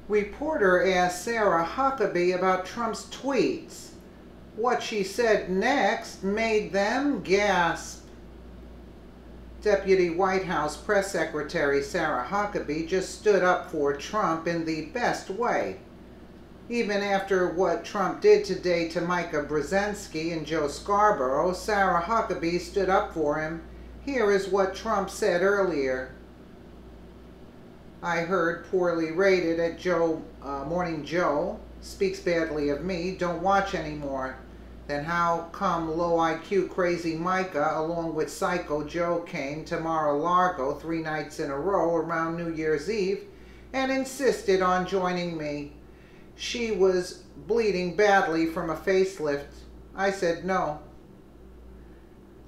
Reporter asked Sahrah Huckabee about Trump's tweets. What she said next made them gasp. Deputy White House Press Secretary Sahrah Huckabee just stood up for Trump in the best way. Even after what Trump did today to Micah Brzezinski and Joe Scarborough, Sahrah Huckabee stood up for him. Here is what Trump said earlier. I heard poorly rated at Morning Joe, speaks badly of me, don't watch anymore. Then how come low IQ crazy Micah along with Psycho Joe came to Mar-a-Lago 3 nights in a row around New Year's Eve and insisted on joining me? She was bleeding badly from a facelift. I said no.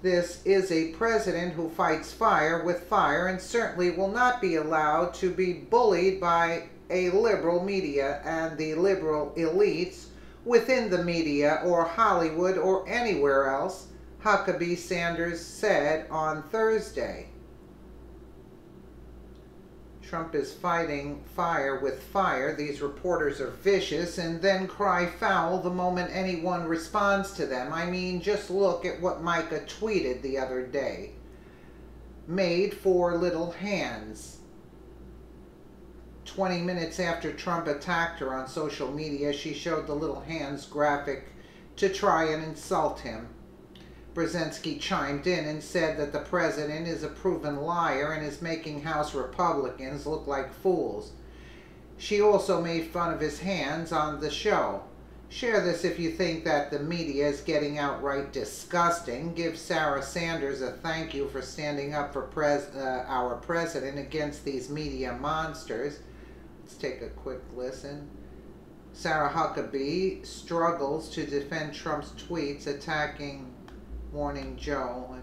This is a president who fights fire with fire and certainly will not be allowed to be bullied by a liberal media and the liberal elites within the media or Hollywood or anywhere else, Huckabee Sanders said on Thursday. Trump is fighting fire with fire. These reporters are vicious and then cry foul the moment anyone responds to them. I mean, just look at what Micah tweeted the other day. Made for little hands. 20 minutes after Trump attacked her on social media, she showed the little hands graphic to try and insult him. Brzezinski chimed in and said that the president is a proven liar and is making House Republicans look like fools. She also made fun of his hands on the show. Share this if you think that the media is getting outright disgusting. Give Sarah Sanders a thank you for standing up for our president against these media monsters. Let's take a quick listen. Sahrah Huckabee struggles to defend Trump's tweets attacking Morning Joe.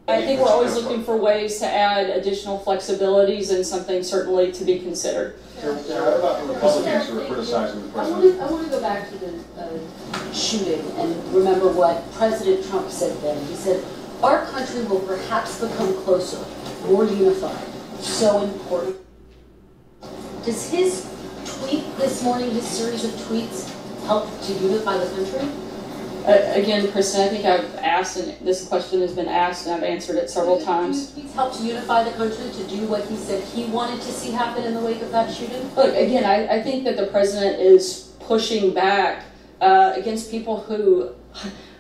I think we're always looking for ways to add additional flexibilities and something certainly to be considered. What about the Republicans who are criticizing the president? I want to go back to the shooting and remember what President Trump said then. He said, our country will perhaps become closer, more unified, so important. Does his tweet this morning, his series of tweets, help to unify the country? Again, Kristen, I think I've asked, and this question has been asked, and I've answered it several times. Do you help to unify the country to do what he said he wanted to see happen in the wake of that shooting? Look, again, I think that the president is pushing back against people who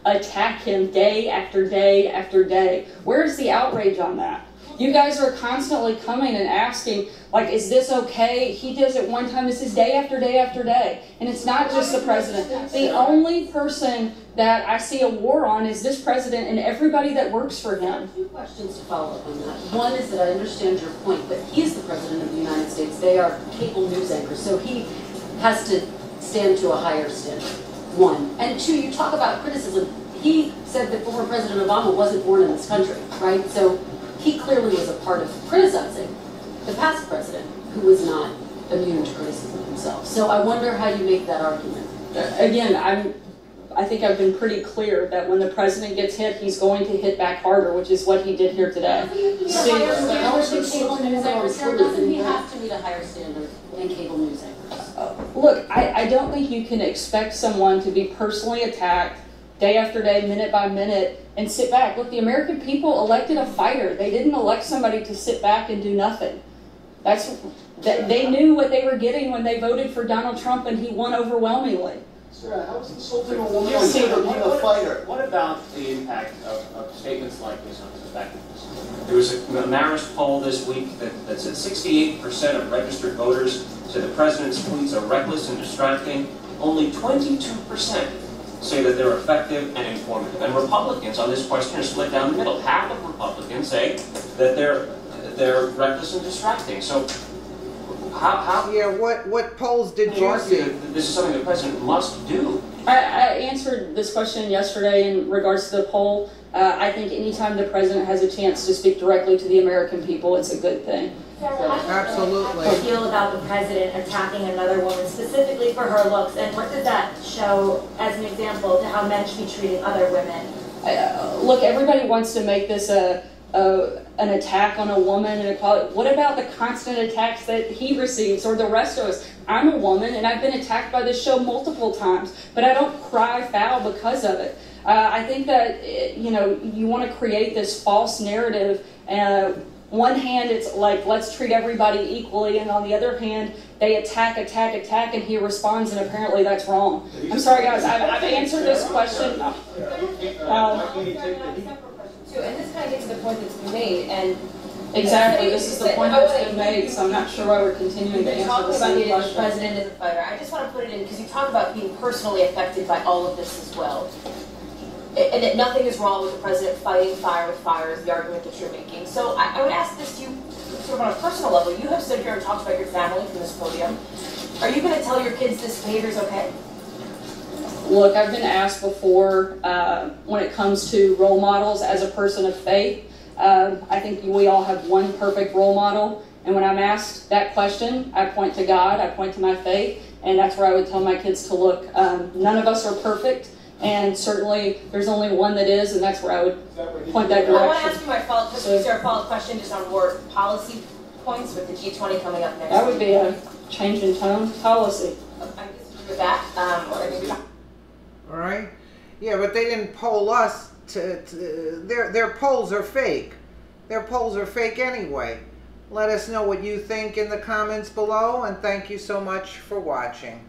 attack him day after day after day. Where's the outrage on that? You guys are constantly coming and asking, like, is this okay? He does it one time. This is day after day after day. And it's not just the president. The only person that I see a war on is this president and everybody that works for him. Two questions to follow up on that. One is that I understand your point, but he is the president of the United States. They are cable news anchors, so he has to stand to a higher standard. One. And two, you talk about criticism. He said that former President Obama wasn't born in this country, right? So he clearly was a part of criticizing the past president, who was not immune to criticism himself. So I wonder how you make that argument. Again, I think I've been pretty clear that when the president gets hit, he's going to hit back harder, which is what he did here today. Doesn't he have to meet a higher standard than cable news anchors? Look, I don't think you can expect someone to be personally attacked day after day, minute by minute, and sit back. Look, the American people elected a fighter. They didn't elect somebody to sit back and do nothing. They knew what they were getting when they voted for Donald Trump, and he won overwhelmingly. Sarah, how is insulting a woman on Twitter being a fighter? What about the impact of statements like this on his effectiveness? There was a Marist poll this week that said 68% of registered voters said the president's tweets are reckless and distracting. Only 22% say that they're effective and informative. And Republicans on this question are split down the middle. Half of Republicans say that they're reckless and distracting. So how Yeah, what polls did you see? This is something the president must do. I answered this question yesterday in regards to the poll. I think anytime the president has a chance to speak directly to the American people, it's a good thing. Absolutely. How do you feel about the president attacking another woman specifically for her looks, and what does that show as an example to how men should be treating other women? Look, everybody wants to make this an attack on a woman and equality. What about the constant attacks that he receives or the rest of us? I'm a woman and I've been attacked by this show multiple times, but I don't cry foul because of it. I think that, you know, you want to create this false narrative. One hand, it's like, let's treat everybody equally, and on the other hand, they attack, and he responds, and apparently that's wrong. I'm sorry, guys, I've answered this question. And this kind of gets to the point that's been made, and Exactly, this is the point that's been made, so I'm not sure why we're continuing to answer the same the question. president is a fighter. I just want to put it in, because you talk about being personally affected by all of this as well. And that nothing is wrong with the president fighting fire with fire is the argument that you're making. So I would ask this to you sort of on a personal level. You have stood here and talked about your family from this podium. Are you going to tell your kids this behavior is okay? Look, I've been asked before when it comes to role models as a person of faith. I think we all have one perfect role model. And when I'm asked that question, I point to God, I point to my faith, and that's where I would tell my kids to look. None of us are perfect. And certainly, there's only one that is, and that's where I would point that direction. I want to ask you my follow-up question just on more policy points with the G20 coming up next That would week. be a change in tone policy. I disagree with that. Or maybe not. All right? Yeah, but they didn't poll us. Their polls are fake. Their polls are fake anyway. Let us know what you think in the comments below, and thank you so much for watching.